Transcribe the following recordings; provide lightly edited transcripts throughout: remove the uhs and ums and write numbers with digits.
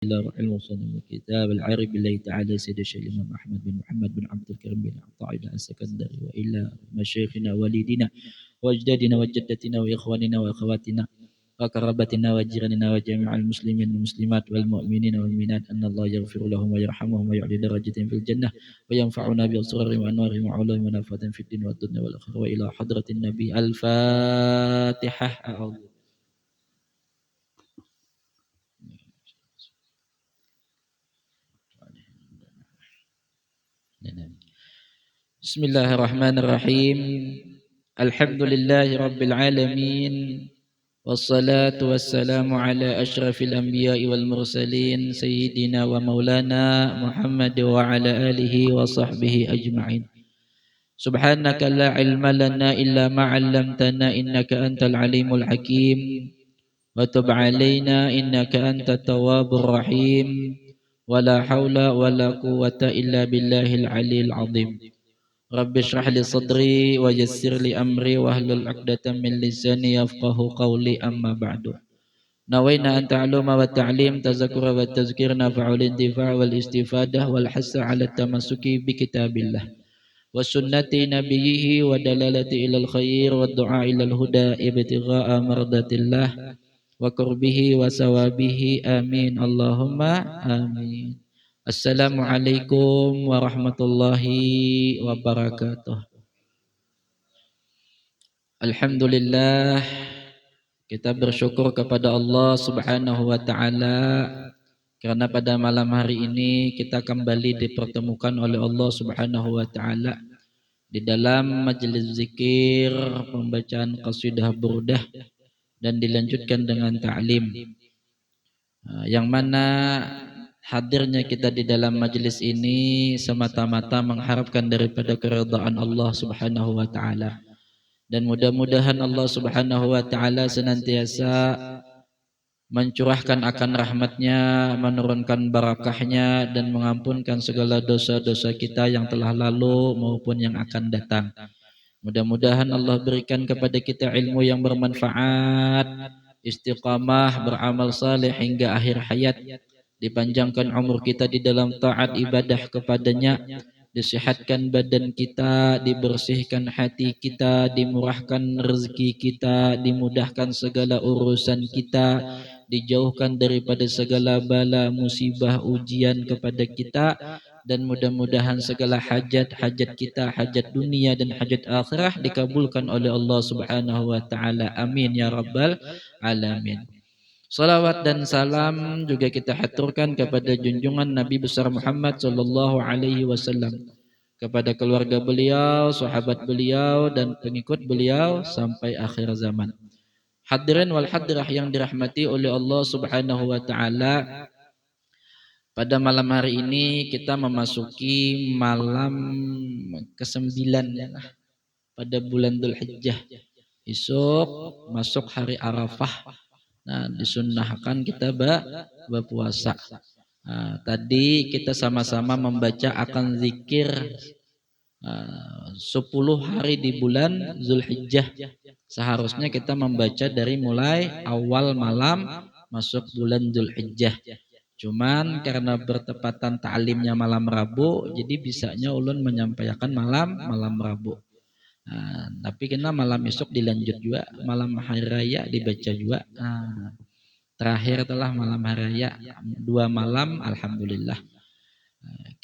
إلى روح المصنف الكتاب العارف بالله تعالى سيد الشيخ الإمام أحمد بن محمد بن عبد الكريم بن عطاء السكندري وإلى مشايخنا والدينا وأجدادنا وجدتنا وإخواننا وأخواتنا وقرابتنا وجيراننا وجميع المسلمين والمسلمات والمؤمنين والمؤمنات أن الله يغفر لهم ويرحمهم ويعلي درجتهم في الجنة وينفعنا بأسرارهم وأنوارهم وعلومهم ونفعهم في الدين والدنيا والآخرة وإلى حضرة النبي الفاتحة أعوذ. بسم الله الرحمن الرحيم الحمد لله رب العالمين والصلاة والسلام على أشرف الأنبياء والمرسلين سيدنا ومولانا محمد وعلى آله وصحبه أجمعين سبحانك لا علم لنا إلا ما علمتنا إنك أنت العليم الحكيم وتب علينا إنك أنت التواب الرحيم ولا حول ولا قوة إلا بالله العلي العظيم رب اشرح لي صدري ويسر لي أمري واحلل عقدة من لساني يفقه قولي أما بعد نوينا أن تعلم والتعليم تذكر والتذكير نفع الانتفاع والاستفادة والحث على التمسك بكتاب الله وسنة نبيه ودلالة إلى الخير والدعاء إلى الهدى ابتغاء مرضات الله وقربه وثوابه آمين اللهم آمين. Assalamualaikum warahmatullahi wabarakatuh. Alhamdulillah, kita bersyukur kepada Allah Subhanahu wa taala karena pada malam hari ini kita kembali dipertemukan oleh Allah Subhanahu wa taala di dalam majelis zikir, pembacaan qasidah burdah dan dilanjutkan dengan ta'lim. Yang mana hadirnya kita di dalam majelis ini semata-mata mengharapkan daripada keridhaan Allah Subhanahu wa taala. Dan mudah-mudahan Allah Subhanahu wa taala senantiasa mencurahkan akan rahmatnya, menurunkan barakahnya dan mengampunkan segala dosa-dosa kita yang telah lalu maupun yang akan datang. Mudah-mudahan Allah berikan kepada kita ilmu yang bermanfaat, istiqamah, beramal saleh hingga akhir hayat, dipanjangkan umur kita di dalam taat ibadah kepadanya, disihatkan badan kita, dibersihkan hati kita, dimurahkan rezeki kita, dimudahkan segala urusan kita, dijauhkan daripada segala bala, musibah, ujian kepada kita, dan mudah-mudahan segala hajat-hajat kita, hajat dunia dan hajat akhirah dikabulkan oleh Allah Subhanahu wa taala. Amin ya rabbal alamin. Salawat dan salam juga kita haturkan kepada junjungan Nabi besar Muhammad sallallahu alaihi wasallam, kepada keluarga beliau, sahabat beliau dan pengikut beliau sampai akhir zaman. Hadirin wal hadirah yang dirahmati oleh Allah Subhanahu wa taala, pada malam hari ini kita memasuki malam ke-9 pada bulan Dzulhijjah. Esok masuk hari Arafah. Nah, disunnahkan kita berpuasa. Nah, tadi kita sama-sama membaca akan zikir 10 hari di bulan Dzulhijjah. Seharusnya kita membaca dari mulai awal malam masuk bulan Dzulhijjah. Cuman karena bertepatan ta'limnya malam Rabu, jadi bisanya ulun menyampaikan malam Rabu. Nah, tapi kena malam esok dilanjut juga, malam hari raya dibaca juga. Nah, terakhir telah malam hari raya 2 malam, alhamdulillah.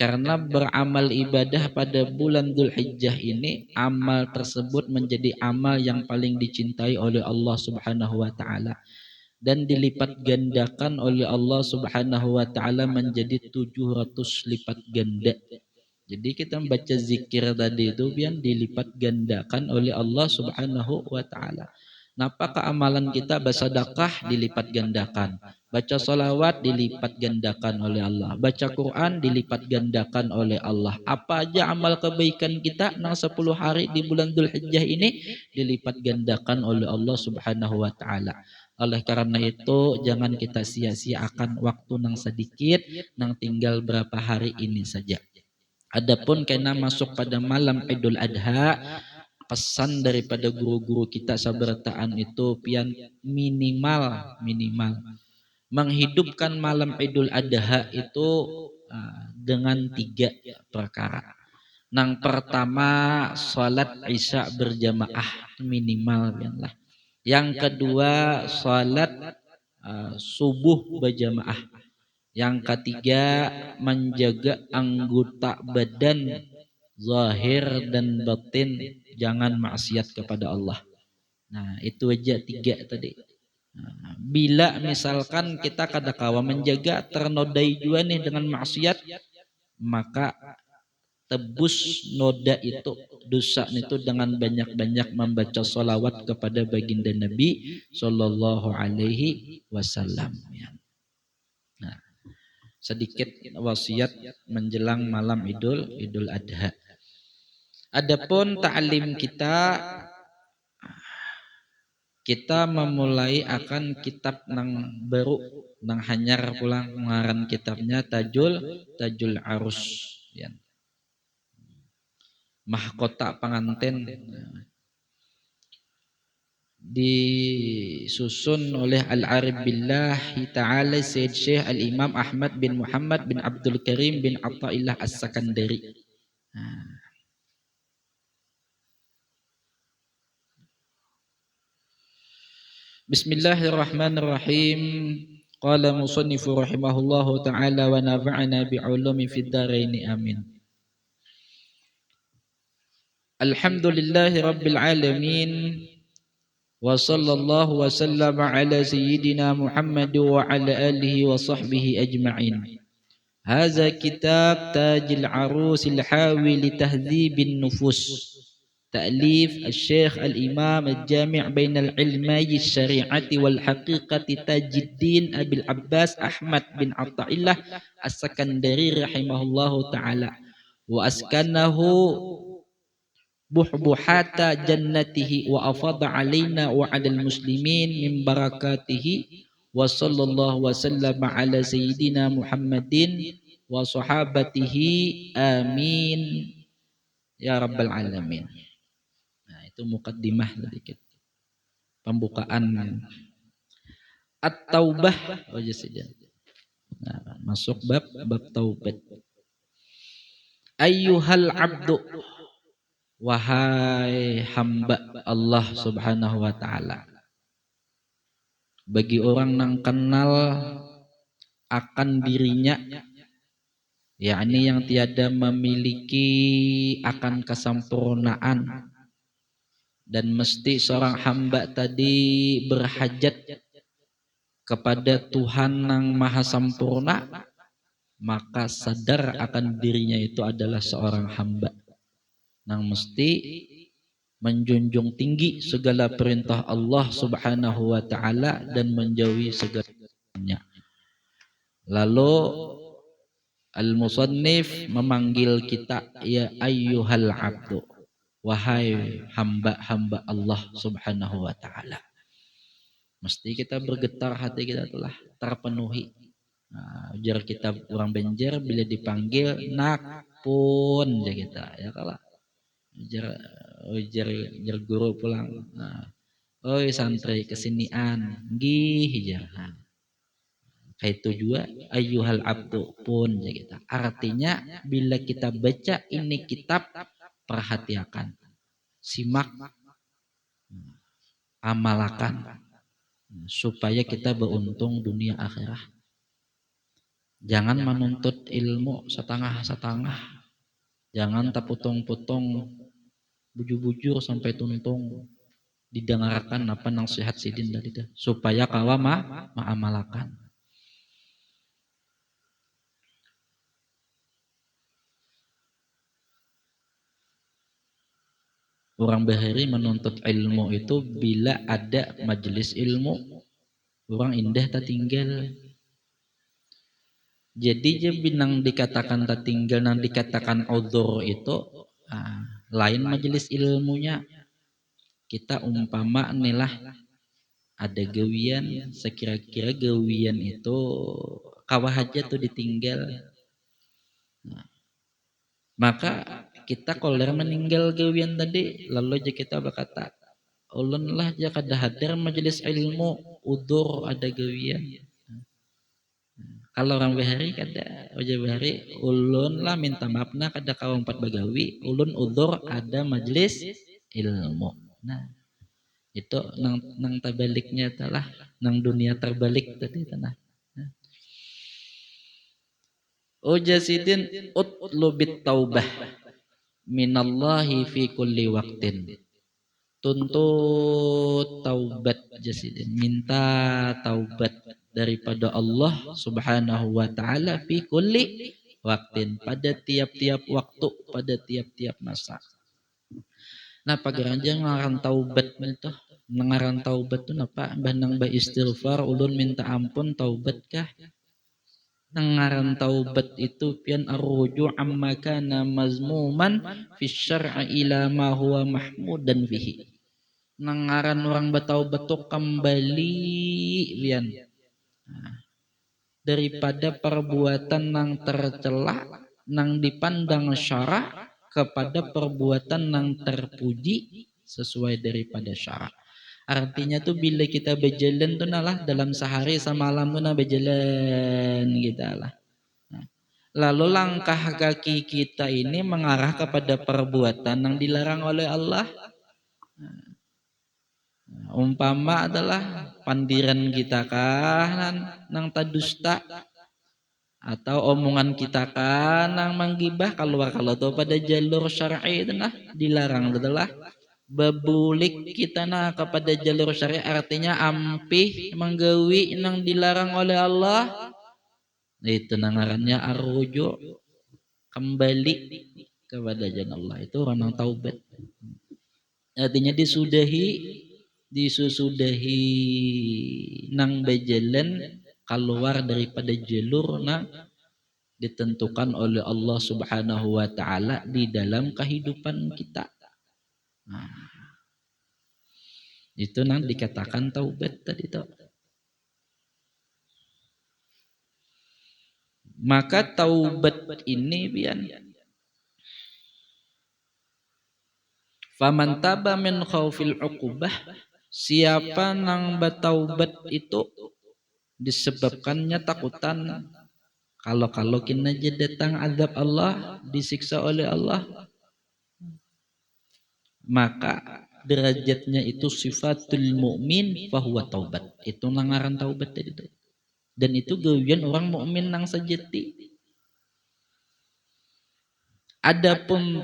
Karena beramal ibadah pada bulan Dzulhijjah ini, amal tersebut menjadi amal yang paling dicintai oleh Allah Subhanahu wa taala dan dilipat gandakan oleh Allah Subhanahu wa taala menjadi 700 lipat ganda. Jadi kita membaca zikir tadi itu biar dilipat gandakan oleh Allah Subhanahu wa taala. Napa amalan kita bersedekah dilipat gandakan, baca salawat dilipat gandakan oleh Allah, baca Quran dilipat gandakan oleh Allah. Apa aja amal kebaikan kita nang 10 hari di bulan Dzulhijjah ini dilipat gandakan oleh Allah Subhanahu wa taala. Oleh karena itu jangan kita sia-siakan waktu nang sedikit, nang tinggal berapa hari ini saja. Adapun kena masuk pada malam Idul Adha, pesan daripada guru-guru kita sabertaan itu pian minimal menghidupkan malam Idul Adha itu dengan 3 perkara. Yang pertama salat Isya berjamaah minimal lah. Yang kedua salat subuh berjamaah. Yang ketiga menjaga anggota badan zahir dan batin jangan maksiat kepada Allah. Nah, itu aja 3 tadi. Nah, bila misalkan kita kadakawa menjaga ternodai juga nih dengan maksiat, maka tebus noda itu dosa itu dengan banyak-banyak membaca sholawat kepada baginda Nabi Sallallahu Alaihi Wasallam. Nah, sedikit wasiat menjelang malam Idul Adha. Adapun ta'lim kita memulai akan kitab nang baru nang hanyar pulang ngaran kitabnya Tajul Arus ya. Mahkota pengantin disusun oleh Al-Arif Billahi Ta'ala Sayyid Syekh Al-Imam Ahmad bin Muhammad bin Abdul Karim bin Atta'illah As-Sakandari. Bismillahirrahmanirrahim. Qala musannifu rahimahullahu ta'ala wa nafa'ana bi'ulumi fid dharain amin. Alhamdulillahi rabbil alamin wa sallallahu wa sallama ala sayyidina Muhammad wa ala alihi wa sahbihi ajma'in. Hadza kitab Tajil Arusil Hawi li Tahdhibin Nufus. تأليف الشيخ الإمام الجامع بين العلمي الشريعة والحقيقة تاج الدين أبي العباس أحمد بن عطاء الله السكندري رحمه الله تعالى وأسكنه بحبحات جنته وأفاض علينا وعلى المسلمين من بركاته وصلى الله وسلم على سيدنا محمد وصحابته آمين يا رب العالمين. Itu mukaddimah sedikit pembukaan at-taubah aja saja. Nah, masuk bab taubat. Ayyuhal abdu, wahai hamba Allah Subhanahu wa taala. Bagi orang yang kenal akan dirinya, yakni yang tiada memiliki akan kesempurnaan, dan mesti seorang hamba tadi berhajat kepada Tuhan yang maha sempurna, maka sadar akan dirinya itu adalah seorang hamba yang mesti menjunjung tinggi segala perintah Allah Subhanahu wa taala dan menjauhi segalanya. Lalu al-musannif memanggil kita ya ayyuhal abdu, wahai hamba-hamba Allah Subhanahu wa taala. Mesti kita bergetar, hati kita telah terpenuhi. Nah, ujar kita orang Banjar bila dipanggil nak pun aja kita ya kalah. Ujar guru pulang. Nah, oi santri kesinian, nggih ujar. Kayak itu juga ayyuhal abdu pun aja kita. Artinya bila kita baca ini kitab, perhatikan, simak, amalkan supaya kita beruntung dunia akhirah. Jangan menuntut ilmu setengah-setengah. Jangan taputung-putung bujur-bujur sampai tuntung. Didengarkan apa nasihat sidin tadi itu supaya kawa ma'amalakan. Orang bahari menuntut ilmu itu bila ada majelis ilmu, orang indah tak tinggal. Jadi je binang dikatakan tak tinggal, nang dikatakan uzur itu lain majelis ilmunya. Kita umpama inilah ada gawian, sekira-kira gawian itu kawah aja tuh ditinggal. Maka kita kalau meninggal gawian tadi, lalu aja kita berkata, ulun lah aja kada hadir majelis ilmu, udur ada gawian. Kalau orang bahari kada oja bahari ulun lah minta maafna kada kawan empat bagawi ulun udzur ada majelis ilmu. Nah, itu nang terbaliknya adalah nang dunia terbalik tadi tanah. Oja sidin utlubit taubah minallahi fi kulli waqtin. Tuntut taubat jasidin, minta taubat daripada Allah Subhanahu wa taala fi kulli waqtin, pada tiap-tiap waktu, pada tiap-tiap masa. Nah, pagaranjang ngaran taubat itu, ngaran taubat tu napa? Banang ba istighfar ulun minta ampun taubat kah? Ngaran taubat itu pian arruju amma kana mazmuman fi syar'i ila ma huwa mahmudan fihi. Ngaran orang bataubat tu kembali pian daripada perbuatan nang tercela nang dipandang syara kepada perbuatan nang terpuji sesuai daripada syara. Artinya tuh bila kita berjalan tuh nalah dalam sehari semalam tuh nah berjalan kita lah. Lalu langkah kaki kita ini mengarah kepada perbuatan yang dilarang oleh Allah. Umpama adalah pandiran kita kah nang tadusta atau omongan kita kan nang manggibah keluar kalau tuh pada jalur syar'i itu nah dilarang adalah bebulik kita nah kepada jalur syar'i artinya ampih menggawi nang dilarang oleh Allah itu nangarannya arruju kembali kepada jalan Allah itu orang yang taubat artinya disusudahi nang bejalan keluar daripada jalur nang ditentukan oleh Allah Subhanahu wa taala di dalam kehidupan kita. Nah, itu nang dikatakan taubat tadi itu. Maka taubat ini pian faman taba min khaufil uqubah, siapa nang bertaubat itu disebabkannya takutan kalau kena datang azab Allah, disiksa oleh Allah, maka derajatnya itu sifatul mu'min fahuwa taubat. Itu nangaran taubat tadi itu. Dan itu gawian orang mukmin nang sejati. Adapun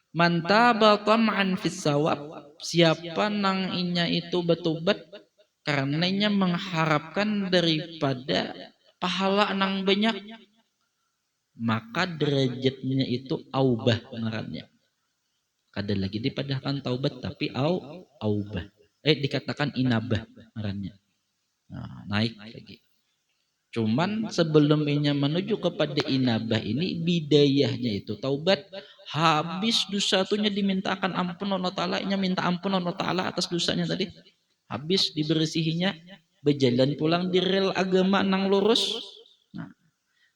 mantaba tam'an fis sawab, siapa nang inya itu bertobat karenanya mengharapkan daripada pahala nang banyak, maka derajatnya itu aubah ngarannya. Kada lagi dipadahkan taubat tapi aubah. Dikatakan inabah ngarannya. Nah, naik lagi. Cuman sebelum inya menuju kepada inabah ini bidayahnya itu taubat, habis dosa tunya dimintakan ampun Allah Ta'ala, inya minta ampun Allah Ta'ala atas dosanya tadi, habis dibersihinya berjalan pulang di rel agama nang lurus. Nah,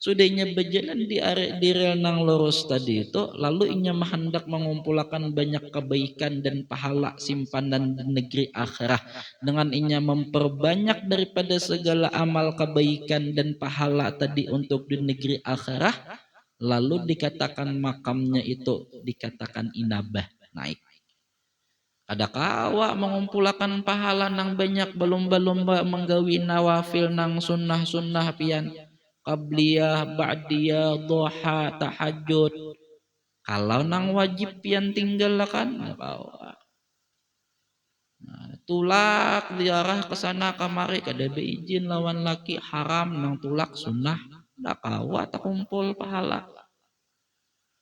sudahnya berjalan di rel nang lurus tadi itu, lalu inya hendak mengumpulkan banyak kebaikan dan pahala simpanan di negeri akhirah dengan inya memperbanyak daripada segala amal kebaikan dan pahala tadi untuk di negeri akhirah, lalu dikatakan makamnya itu dikatakan inabah, naik. Ada kawa mengumpulkan pahala nang banyak belum-belum menggawi nawafil nang sunnah-sunnah pian qabliyah, ba'diyah, duha, tahajud. Kalau nang wajib pian tinggal kan, tulak diarah ke sana kamari kada beizin lawan laki haram nang tulak sunnah, dak kawa tak kumpul pahala.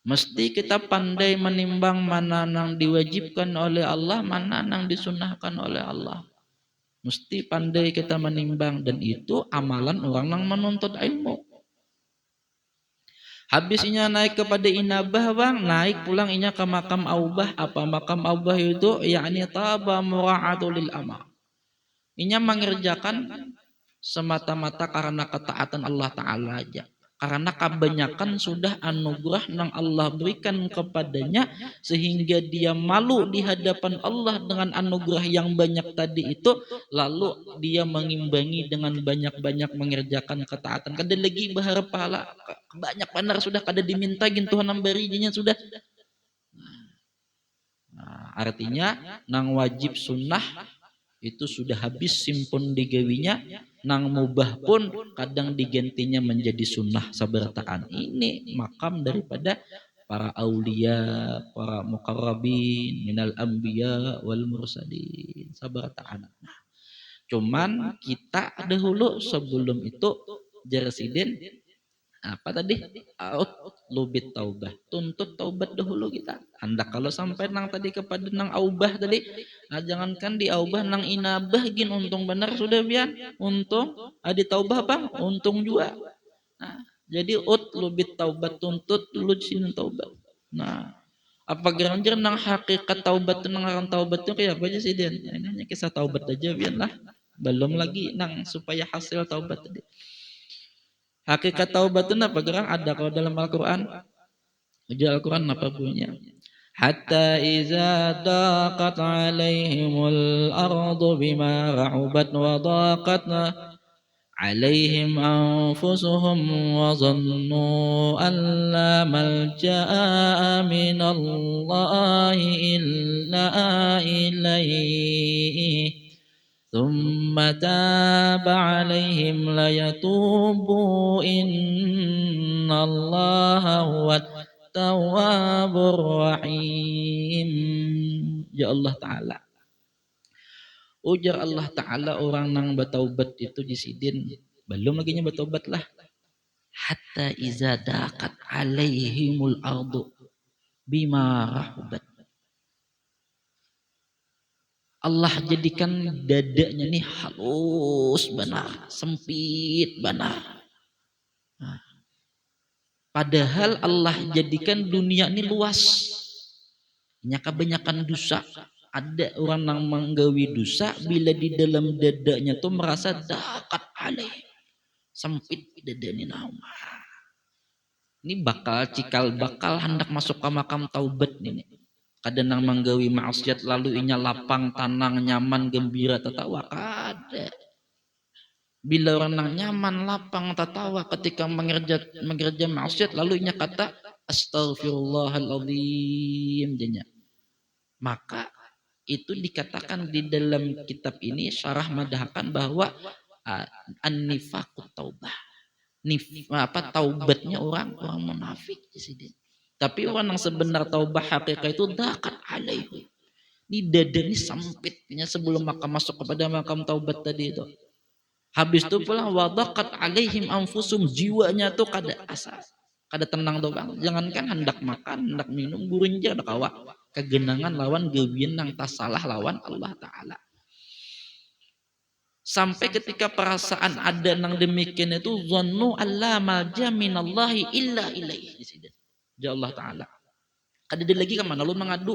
Mesti kita pandai menimbang mana nang diwajibkan oleh Allah, mana nang disunnahkan oleh Allah. Mesti pandai kita menimbang, dan itu amalan orang yang menuntut ilmu. Habis inya naik kepada inabah bang, naik pulang inya ke makam aubah. Apa makam aubah itu? Yakni taba mura'atu lil amar. Inya mengerjakan semata-mata karena ketaatan Allah Ta'ala aja. Karena kebanyakan sudah anugerah yang Allah berikan kepadanya sehingga dia malu di hadapan Allah dengan anugerah yang banyak tadi itu, lalu dia mengimbangi dengan banyak-banyak mengerjakan ketaatan. Kada lagi berharap pahala, banyak benar sudah kada dimintagin Tuhan memberinya sudah. Nah, artinya nang wajib sunnah itu sudah habis simpun digawinya, nang mubah pun kadang digantinya menjadi sunnah sabarataan. Ini makam daripada para aulia, para muqarrabin minal anbiya wal mursalin sabarataan. Cuman kita dahulu sebelum itu jeresiden apa tadi, out lubit taubah, tuntut taubat dahulu kita. Hendak kalau sampai nang tadi kepada nang aubah tadi, nah jangankan di aubah nang inabah gin untung benar sudah biar untung, adi taubah bang untung juga. Nah, jadi ut lubit taubat, tuntut dulu sini taubat. Nah, apa geranjer nang hakikat taubat nang orang taubat itu kayak apa aja sih dia? Ini hanya kisah taubat aja biar lah. Belum lagi nang supaya hasil taubat tadi. Hakikat taubat itu apa gerang ada kalau dalam Al-Quran. Uji Al-Quran apa bunyinya? Hatta iza daqat alaihimul ardu bima rahubat wa daqatna alaihim anfusuhum wa zannu an la malja'a minallahi illa ilaihi ثم تاب عليهم ليتوبوا إن الله هو التواب الرحيم. Ya Allah Ta'ala, ujar Allah Ta'ala, orang nang bertaubat itu disidin belum lagi bertaubat lah. Hatta iza daqat alaihimul ardu bima rahubat, Allah jadikan dadanya nih halus benar, sempit benar. Nah, padahal Allah jadikan dunia ini luas. Nya kebanyakan dosa. Ada orang yang menggawi dosa bila di dalam dadanya tuh merasa dakat alaih, sempit dadanya nauma. Ini bakal cikal bakal hendak masuk ke makam taubat ini. Kadang nang menggawi maksiat lalu inya lapang, tanang, nyaman, gembira, tertawa. Kada. Bila orang nang nyaman, lapang, tertawa ketika mengerja maksiat lalu inya kata astaghfirullahaladzim jenya. Maka itu dikatakan di dalam kitab ini syarah madhakan bahwa an-nifaqut taubah. Taubatnya orang munafik di sini. Tapi orang yang sebenar taubah hakikat itu dakat alaihi. Ini dada ini sempitnya sebelum maka masuk kepada makam taubat tadi itu. Habis itu pula wadakat alaihim anfusum, jiwanya tuh kada asa, kada tenang tuh bang. Jangankan hendak makan, hendak minum, gurinja ada kawa. Kegenangan lawan gawian yang tak salah lawan Allah Ta'ala. Sampai ketika perasaan ada nang demikian itu zannu alla malja minallahi illa ilaihi. Ya Allah Ta'ala. Kada ada lagi kemana lu mengadu.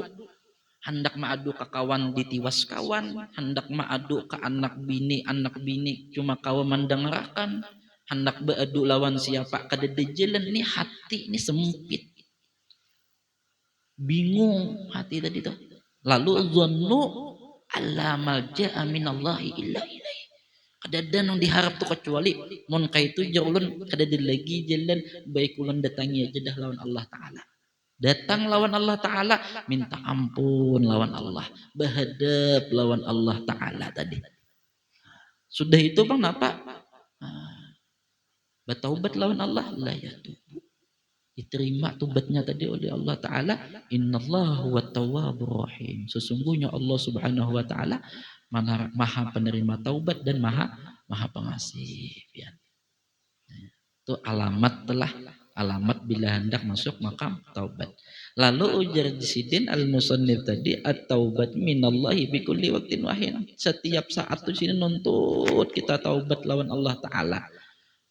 Hendak mengadu ke kawan ditiwas kawan. Hendak mengadu ke anak bini cuma kawan mendengarkan. Hendak beradu lawan siapa. Kada ada jalan. Ini hati ini sempit. Bingung hati tadi tuh. Lalu zannu alla malja'a minallahi illa ilaihi. Kada ada yang diharap tuh kecuali mun kaitu jaulun kada ada lagi jalan baik ulun datangi aja dah lawan Allah Ta'ala. Datang lawan Allah Ta'ala, minta ampun lawan Allah, berhadap lawan Allah Ta'ala tadi. Sudah itu bang apa? Bertaubat lawan Allah, la yatubu. Diterima taubatnya tadi oleh Allah Ta'ala. Innallaha huwat tawwabur rahim. Sesungguhnya Allah Subhanahu wa Ta'ala maha penerima taubat dan maha pengasih. Ya. Itu alamat bila hendak masuk makam taubat. Lalu ujar Sidin al-Musannif tadi at-taubat minallahi bi kulli waqtin wahin. Setiap saat tuh sini nuntut kita taubat lawan Allah Ta'ala.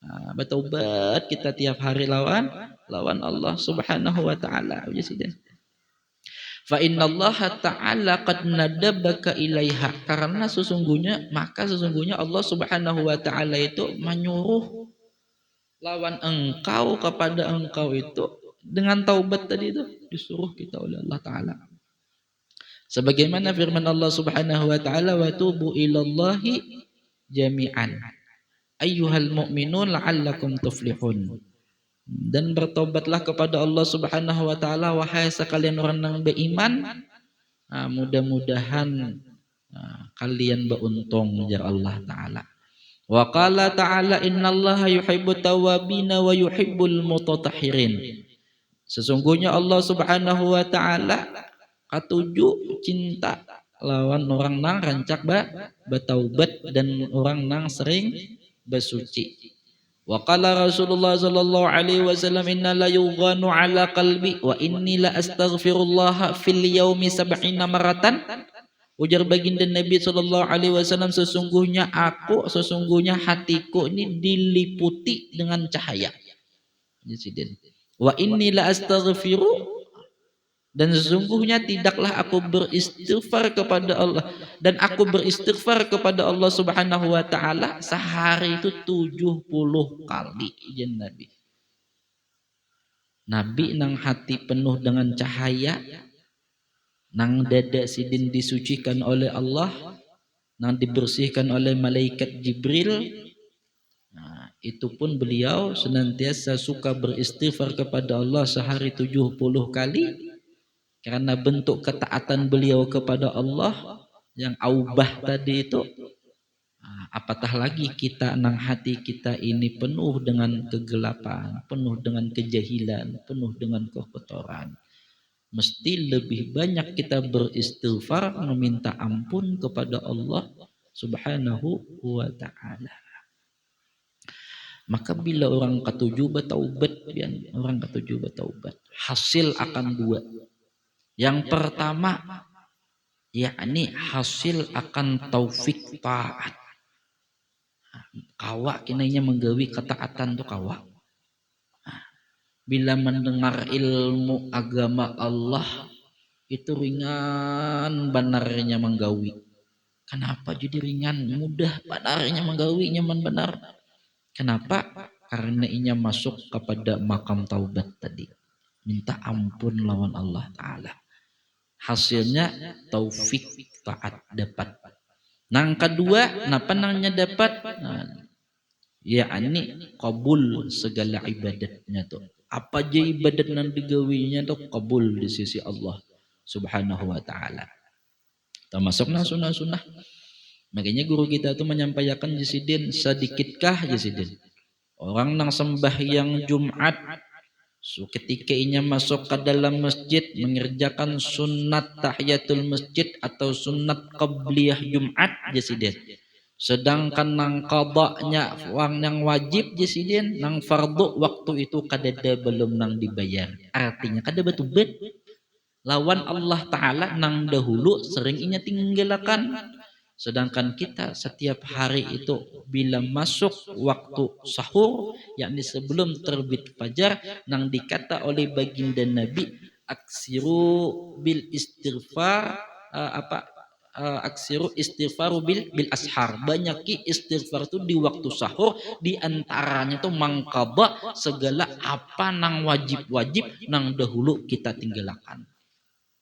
Nah, bertaubat kita tiap hari lawan Allah Subhanahu wa Ta'ala. Ujar Sidin. Fa innallaha ta'ala qad nadabaka ilaiha, karena sesungguhnya Allah Subhanahu wa Ta'ala itu menyuruh lawan engkau kepada engkau itu dengan taubat tadi itu disuruh kita oleh Allah Ta'ala. Sebagaimana firman Allah Subhanahu wa taala, wa tubu ilallahi jami'an ayyuhal mu'minun la'allakum tuflihun. Dan bertobatlah kepada Allah Subhanahu wa taala wahai sekalian orang yang beriman. Mudah-mudahan kalian beruntung jar Allah taala. Wa qala ta'ala innallaha yuhibbut tawwabina wa yuhibbul mutatahhirin. Sesungguhnya Allah Subhanahu wa taala katuju cinta lawan orang nang rancak bertaubat dan orang nang sering bersuci. Wa qala Rasulullah sallallahu alaihi wasallam inna la yughanu ala qalbi wa inni la astaghfirullah fil yaumi sab'ina maratan. Ujar baginda Nabi sallallahu alaihi wasallam, sesungguhnya hatiku ini diliputi dengan cahaya. Wa inni la astaghfiru, dan sesungguhnya tidaklah aku beristighfar kepada Allah, dan aku beristighfar kepada Allah Subhanahu wa taala sehari itu 70 kali. Jen Nabi. Nabi nang hati penuh dengan cahaya, nang dada sidin disucikan oleh Allah, nang dibersihkan oleh malaikat Jibril. Itu pun beliau senantiasa suka beristighfar kepada Allah sehari 70 kali. Karena bentuk ketaatan beliau kepada Allah yang aubah tadi itu, apatah lagi kita nang hati kita ini penuh dengan kegelapan, penuh dengan kejahilan, penuh dengan kekotoran. Mesti lebih banyak kita beristighfar, meminta ampun kepada Allah Subhanahu wa ta'ala. Maka bila orang ketujuh bertaubat, hasil akan dua. Yang pertama, yakni hasil akan taufik taat. Kawa kinanya menggawi ketaatan tu kawa. Bila mendengar ilmu agama Allah itu ringan benarnya menggawi. Kenapa jadi ringan? Mudah benarnya menggawi, nyaman benar. Kenapa? Karena inya masuk kepada makam taubat tadi. Minta ampun lawan Allah Ta'ala. Hasilnya taufik taat dapat. Nang kedua, napa nangnya dapat? Yakni kabul segala ibadatnya tuh. Apa aja ibadat nang digawinya tuh kabul di sisi Allah Subhanahu wa taala. Termasuk sunnah-sunnah. Makanya guru kita tuh menyampaikan Jisidin, sedikitkah Jisidin orang nang sembahyang Jumat, ketika inya masuk ke dalam masjid mengerjakan sunat tahiyatul masjid atau sunat qabliyah Jumat Jisidin. Sedangkan nang qadanya wang yang wajib Jisidin, nang fardu waktu itu kadada belum nang dibayar. Artinya kada betubat lawan Allah Ta'ala nang dahulu sering inya tinggalakan. Sedangkan kita setiap hari itu bila masuk waktu sahur, yakni sebelum terbit fajar, nang dikata oleh baginda Nabi, aksiru bil istighfar aksiru istighfaru bil ashar. Banyaki istighfar itu di waktu sahur, di antaranya itu mangkaba segala apa nang wajib-wajib nang dahulu kita tinggalkan.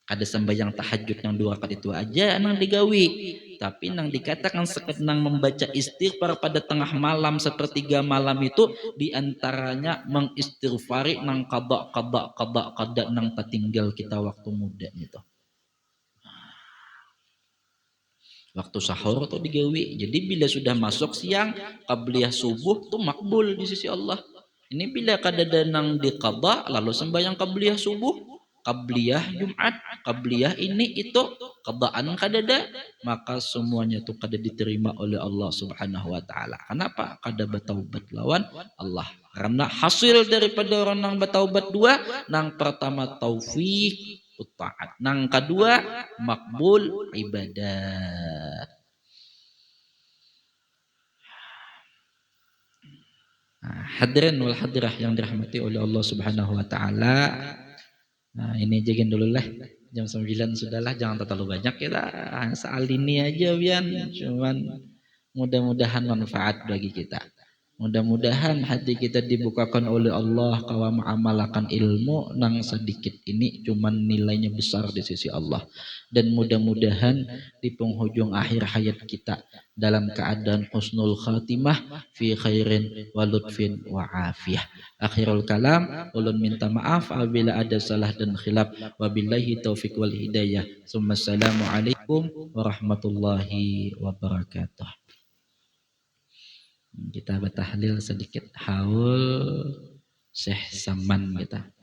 Kada sembahyang tahajud yang 2 rakaat itu aja nang digawi, tapi nang dikatakan sekedar nang membaca istighfar pada tengah malam sepertiga malam itu diantaranya mengistighfari nang qada nang tertinggal kita waktu muda itu. Waktu sahur tuh digawi. Jadi bila sudah masuk siang, qabliyah subuh tuh makbul di sisi Allah. Ini bila kadada nang diqada lalu sembahyang qabliyah subuh, qabliyah Jumat, qabliyah ini itu qadaan kadada, maka semuanya itu kada diterima oleh Allah Subhanahu wa taala. Kenapa? Kada bertaubat lawan Allah. Karena hasil daripada orang nang bertaubat dua, nang pertama taufik taat, nang kedua makbul ibadat. Hadirin wal hadirah yang dirahmati oleh Allah Subhanahu wa taala. Nah, ini jagain dulu lah. Jam 9 sudahlah, jangan terlalu banyak kita. Soal ini aja Bian, cuman mudah-mudahan manfaat bagi kita. Mudah-mudahan hati kita dibukakan oleh Allah kawa mengamalkan ilmu nang sedikit ini cuman nilainya besar di sisi Allah. Dan mudah-mudahan di penghujung akhir hayat kita dalam keadaan husnul khatimah fi khairin wa lutfin wa afiyah. Akhirul kalam, ulun minta maaf apabila ada salah dan khilaf. Wabillahi taufiq wal hidayah. Assalamualaikum warahmatullahi wabarakatuh. Kita bertahlil sedikit haul Syekh Saman kita.